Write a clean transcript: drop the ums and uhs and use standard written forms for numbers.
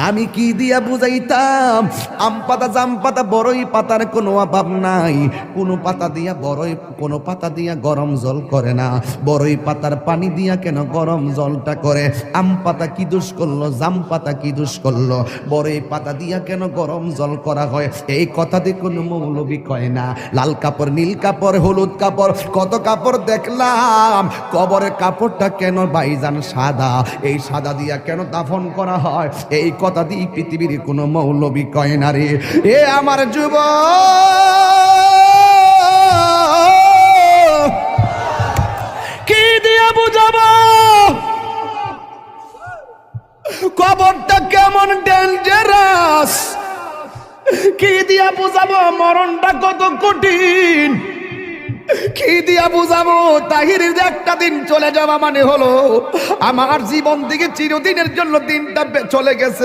আমি কি দিয়া বুঝাইতাম? আম পাতা, জাম পাতা, বড়ই পাতার কোনো অভাব নাই। কোনো পাতা দিয়া বড়ই, কোনো পাতা দিয়া গরম জল করে না। বড়ই পাতার পানি দিয়া কেন গরম জলটা করে? আম পাতা কি দোষ করলো? জাম পাতা কি দোষ করলো? বড়ই পাতা দিয়া কেন গরম জল করা হয়? এই কথাতে কোনো মৌলবি কয় না। লাল কাপড়, নীল কাপড়, হলুদ কাপড়, কত কাপড় দেখলাম। কবরের কাপড়টা কেন ভাইজান সাদা? এই সাদা দিয়া কেন দাফন করা হয়? এই কথা দিয়ে পৃথিবীর কোনো মৌলবি কয় না রে। এ আমার যুবক, কি দিয়া বুঝাবো কবরটা কেমন ডেঞ্জারাস? কি দিয়া বুঝাবো মরণটা কত কঠিন? কি দিয়া বুঝাবো তাহিরের যে একটা দিন চলে যাওয়া মানে হলো আমার জীবন থেকে চিরদিনের জন্য দিনটা চলে গেছে।